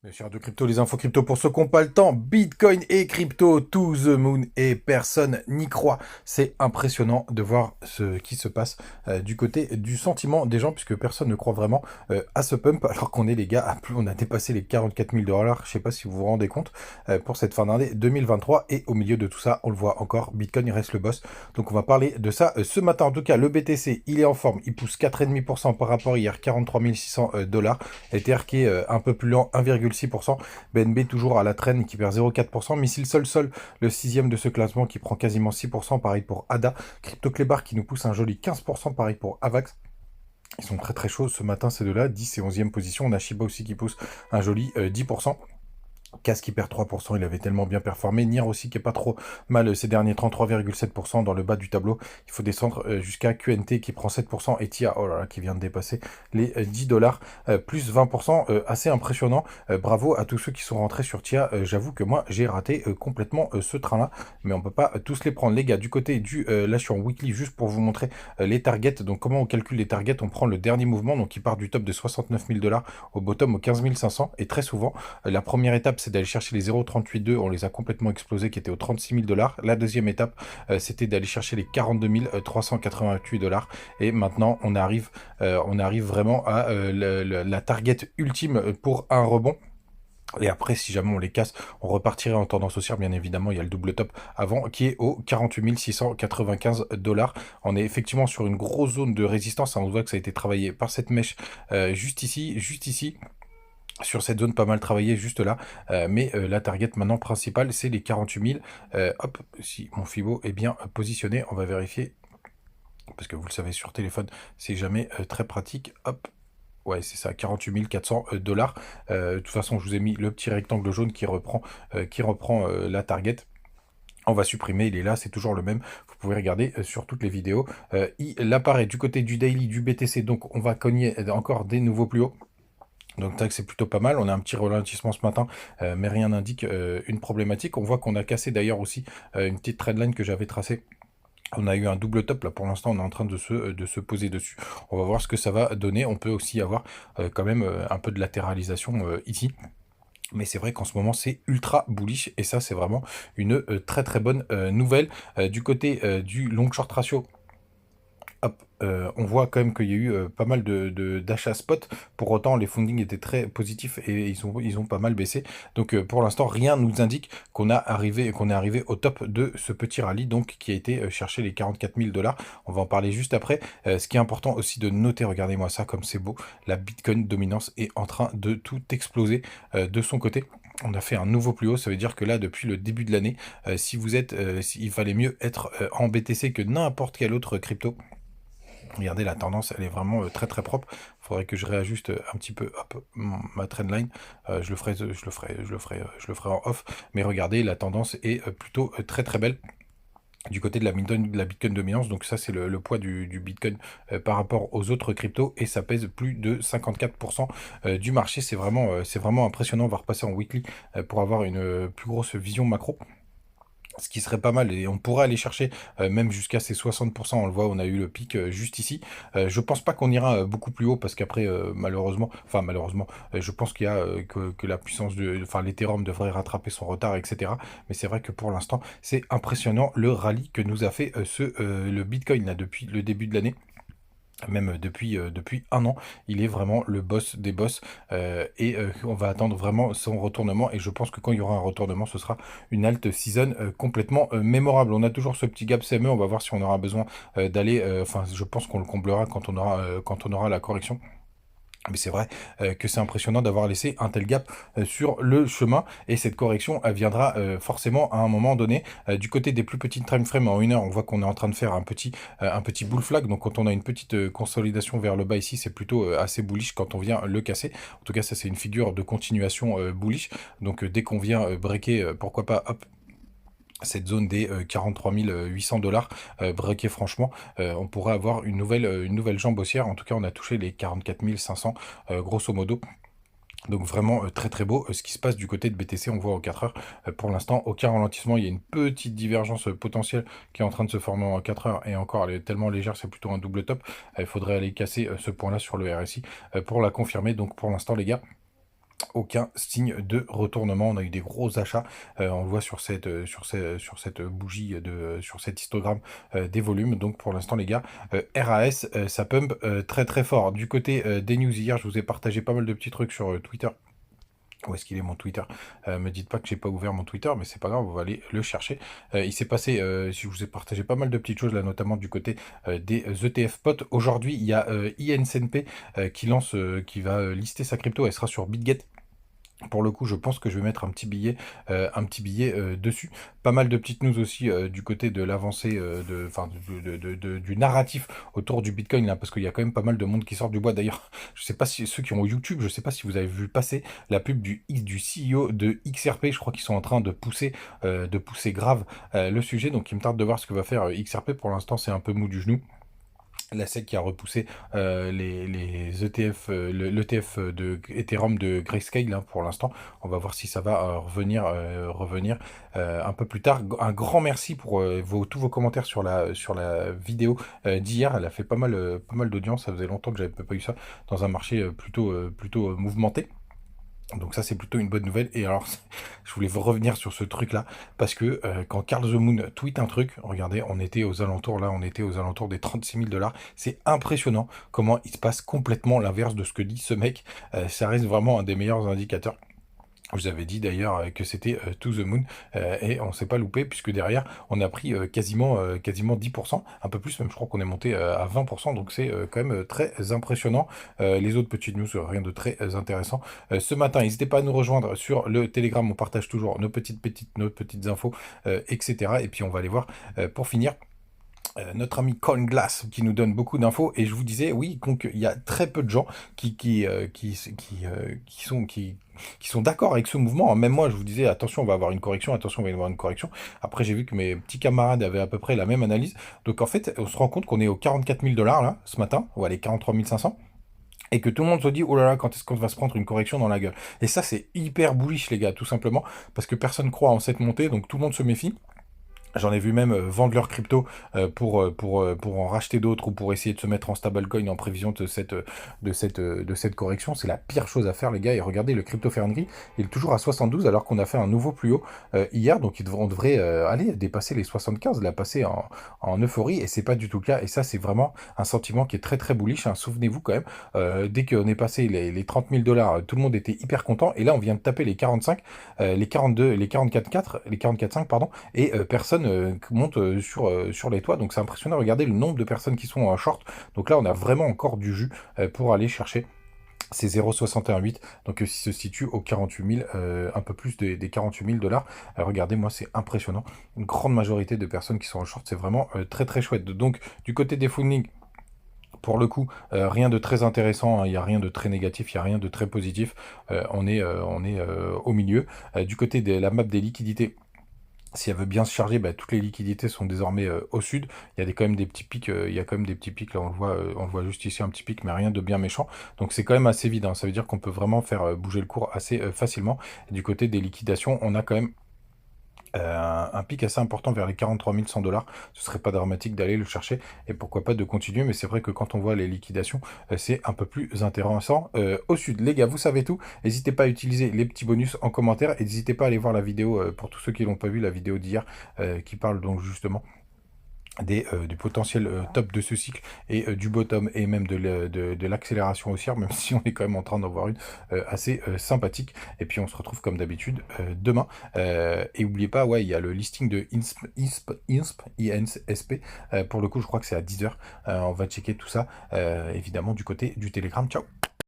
Bien sûr, de crypto, les infos crypto pour ceux qui n'ont pas le temps. Bitcoin et crypto to the moon et personne n'y croit. C'est impressionnant de voir ce qui se passe du côté du sentiment des gens puisque personne ne croit vraiment à ce pump alors qu'on est les gars, on a dépassé les 44 000 dollars. Je sais pas si vous vous rendez compte pour cette fin d'année 2023 et au milieu de tout ça, on le voit encore, Bitcoin il reste le boss. Donc on va parler de ça ce matin. En tout cas, le BTC, il est en forme. Il pousse 4,5% par rapport à hier, 43 600 dollars. Ether qui est un peu plus lent, 1,6%. BNB toujours à la traîne qui perd 0,4%. Missile Sol, le sixième de ce classement qui prend quasiment 6%. Pareil pour ADA. Crypto Clébar qui nous pousse un joli 15%. Pareil pour Avax. Ils sont très très chauds ce matin ces deux-là. 10 et 11e position. On a Shiba aussi qui pousse un joli 10%. Cas qui perd 3%, il avait tellement bien performé. Nier aussi qui est pas trop mal ces derniers 33,7% dans le bas du tableau. Il faut descendre jusqu'à QNT qui prend 7% et TIA, oh là là, qui vient de dépasser les 10 dollars, plus 20%, assez impressionnant. Bravo à tous ceux qui sont rentrés sur TIA. J'avoue que moi j'ai raté complètement ce train-là, mais on peut pas tous les prendre. Les gars, du côté du, là je suis en weekly juste pour vous montrer les targets. Donc comment on calcule les targets? On prend le dernier mouvement, donc il part du top de 69 000 dollars au bottom au 15 500 et très souvent la première étape, c'est d'aller chercher les 0,38,2. On les a complètement explosés, qui étaient aux 36 000 dollars. La deuxième étape, c'était d'aller chercher les 42 388 dollars. Et maintenant, on arrive vraiment à la target ultime pour un rebond. Et après, si jamais on les casse, on repartirait en tendance haussière. Bien évidemment, il y a le double top avant qui est au 48 695 dollars. On est effectivement sur une grosse zone de résistance. On voit que ça a été travaillé par cette mèche juste ici sur cette zone pas mal travaillée juste là, mais la target maintenant principale c'est les 48 000. Hop, si mon Fibo est bien positionné, on va vérifier, parce que vous le savez sur téléphone, c'est jamais très pratique. Hop, ouais c'est ça, 48 400 dollars. De toute façon, je vous ai mis le petit rectangle jaune qui reprend la target. On va supprimer, il est là, c'est toujours le même. Vous pouvez regarder sur toutes les vidéos. Il apparaît du côté du daily, du BTC, donc on va cogner encore des nouveaux plus hauts. Donc tac, c'est plutôt pas mal. On a un petit ralentissement ce matin, mais rien n'indique une problématique. On voit qu'on a cassé d'ailleurs aussi une petite trendline que j'avais tracée. On a eu un double top là pour l'instant, on est en train de se poser dessus. On va voir ce que ça va donner. On peut aussi avoir quand même un peu de latéralisation ici. Mais c'est vrai qu'en ce moment c'est ultra bullish et ça c'est vraiment une très très bonne nouvelle. Du côté du long short ratio, hop, on voit quand même qu'il y a eu pas mal d'achats spot. Pour autant, les fundings étaient très positifs et ils ont pas mal baissé. Donc pour l'instant, rien ne nous indique qu'on est arrivé au top de ce petit rallye, donc qui a été chercher les 44 000 dollars. On va en parler juste après. Ce qui est important aussi de noter, regardez-moi ça comme c'est beau, la Bitcoin dominance est en train de tout exploser de son côté. On a fait un nouveau plus haut, ça veut dire que là, depuis le début de l'année, si vous êtes, il fallait mieux être en BTC que n'importe quel autre crypto. Regardez, la tendance, elle est vraiment très très propre. Il faudrait que je réajuste un petit peu hop, ma trendline. Je le ferai en off. Mais regardez, la tendance est plutôt très très belle du côté de la Bitcoin dominance. Donc ça, c'est le poids du Bitcoin par rapport aux autres cryptos et ça pèse plus de 54% du marché. C'est vraiment impressionnant. On va repasser en weekly pour avoir une plus grosse vision macro. Ce qui serait pas mal, et on pourrait aller chercher même jusqu'à ces 60%. On le voit, on a eu le pic juste ici. Je pense pas qu'on ira beaucoup plus haut parce qu'après, malheureusement, je pense qu'il y a que la puissance enfin, l'Ethereum devrait rattraper son retard, etc. Mais c'est vrai que pour l'instant, c'est impressionnant le rallye que nous a fait le Bitcoin là depuis le début de l'année. Même depuis un an, il est vraiment le boss des boss et on va attendre vraiment son retournement et je pense que quand il y aura un retournement, ce sera une alt season complètement mémorable. On a toujours ce petit gap CME, on va voir si on aura besoin d'aller, enfin je pense qu'on le comblera quand on aura la correction. Mais c'est vrai que c'est impressionnant d'avoir laissé un tel gap sur le chemin et cette correction elle viendra forcément à un moment donné. Du côté des plus petites time frames en 1 heure, on voit qu'on est en train de faire un petit bull flag. Donc quand on a une petite consolidation vers le bas ici, c'est plutôt assez bullish quand on vient le casser. En tout cas, ça c'est une figure de continuation bullish. Donc dès qu'on vient breaker, pourquoi pas, hop, cette zone des 43 800 dollars breaké franchement, on pourrait avoir une nouvelle jambe haussière. En tout cas, on a touché les 44 500 grosso modo. Donc vraiment très très beau ce qui se passe du côté de BTC, on voit aux 4 heures. Pour l'instant, aucun ralentissement, il y a une petite divergence potentielle qui est en train de se former en 4 heures et encore elle est tellement légère, c'est plutôt un double top. Il faudrait aller casser ce point-là sur le RSI pour la confirmer. Donc pour l'instant les gars, aucun signe de retournement. On a eu des gros achats. On le voit sur cette bougie, sur cet histogramme des volumes. Donc pour l'instant, les gars, RAS, ça pump très très fort. Du côté des news, hier, je vous ai partagé pas mal de petits trucs sur Twitter. Où est-ce qu'il est mon Twitter? Me dites pas que j'ai pas ouvert mon Twitter, mais c'est pas grave, on va aller le chercher. Il s'est passé, si je vous ai partagé pas mal de petites choses là, notamment du côté des ETF spot. Aujourd'hui, il y a INSNP qui va lister sa crypto. Elle sera sur BitGet. Pour le coup, je pense que je vais mettre un petit billet dessus. Pas mal de petites news aussi du côté de l'avancée, enfin, du narratif autour du Bitcoin, là, parce qu'il y a quand même pas mal de monde qui sort du bois. D'ailleurs, je sais pas si ceux qui ont YouTube, je sais pas si vous avez vu passer la pub du CEO de XRP. Je crois qu'ils sont en train de pousser grave le sujet. Donc, il me tarde de voir ce que va faire XRP. Pour l'instant, c'est un peu mou du genou. La SEC qui a repoussé les ETF, l'ETF de Ethereum de Grayscale pour l'instant. On va voir si ça va revenir un peu plus tard. Un grand merci pour tous vos commentaires sur la vidéo d'hier. Elle a fait pas mal d'audience. Ça faisait longtemps que j'avais pas eu ça dans un marché plutôt mouvementé. Donc ça c'est plutôt une bonne nouvelle. Et alors je voulais revenir sur ce truc là parce que quand Carl The Moon tweet un truc, regardez, on était aux alentours des 36 000 $. C'est impressionnant comment il se passe complètement l'inverse de ce que dit ce mec. Ça reste vraiment un des meilleurs indicateurs. Je vous avais dit d'ailleurs que c'était To The Moon et on s'est pas loupé puisque derrière on a pris quasiment 10%, un peu plus même, je crois qu'on est monté à 20%, donc c'est quand même très impressionnant. Les autres petites news, rien de très intéressant. Ce matin, n'hésitez pas à nous rejoindre sur le Telegram, on partage toujours nos petites infos, etc. Et puis on va aller voir pour finir notre ami CoinGlass qui nous donne beaucoup d'infos. Et je vous disais, oui, donc il y a très peu de gens qui sont d'accord avec ce mouvement. Même moi, je vous disais, attention, on va avoir une correction, attention, on va y avoir une correction. Après, j'ai vu que mes petits camarades avaient à peu près la même analyse. Donc en fait, on se rend compte qu'on est aux 44 000 $ là, ce matin, ou allez, 43 500. Et que tout le monde se dit, oh là là, quand est-ce qu'on va se prendre une correction dans la gueule? Et ça, c'est hyper bullish, les gars, tout simplement, parce que personne croit en cette montée, donc tout le monde se méfie. J'en ai vu même vendre leur crypto pour en racheter d'autres ou pour essayer de se mettre en stablecoin en prévision de cette correction. C'est la pire chose à faire, les gars. Et regardez, le crypto Ferngry, il est toujours à 72 alors qu'on a fait un nouveau plus haut hier. Donc on devrait aller dépasser les 75, la passer en euphorie. Et c'est pas du tout le cas. Et ça, c'est vraiment un sentiment qui est très très bullish, hein. Souvenez-vous quand même, dès qu'on est passé les 30 000 $, tout le monde était hyper content. Et là, on vient de taper les 45, les 42, les 44,5, pardon. Et personne monte sur les toits, donc c'est impressionnant. Regardez le nombre de personnes qui sont en short, donc là on a vraiment encore du jus pour aller chercher ces 0,618, donc il se situe aux 48 000, un peu plus des 48 000 $. Regardez, moi c'est impressionnant, une grande majorité de personnes qui sont en short, c'est vraiment très très chouette. Donc du côté des funding, pour le coup, rien de très intéressant, hein, il n'y a rien de très négatif, il n'y a rien de très positif, on est au milieu. Du côté de la map des liquidités, si elle veut bien se charger, bah, toutes les liquidités sont désormais au sud. Il y a quand même des petits pics, là on le voit juste ici un petit pic, mais rien de bien méchant. Donc c'est quand même assez vide, hein. Ça veut dire qu'on peut vraiment faire bouger le cours assez facilement. Et du côté des liquidations, on a quand même un pic assez important vers les 43 100 $. Ce serait pas dramatique d'aller le chercher et pourquoi pas de continuer, mais c'est vrai que quand on voit les liquidations, c'est un peu plus intéressant au sud. Les gars, vous savez tout, n'hésitez pas à utiliser les petits bonus en commentaire et n'hésitez pas à aller voir la vidéo, pour tous ceux qui l'ont pas vu, la vidéo d'hier qui parle donc justement du potentiel top de ce cycle et du bottom et même de l'accélération haussière, même si on est quand même en train d'en voir une assez sympathique. Et puis on se retrouve comme d'habitude demain. Et n'oubliez pas, ouais, il y a le listing de INSP. Pour le coup, je crois que c'est à 10h. On va checker tout ça, évidemment, du côté du Telegram. Ciao!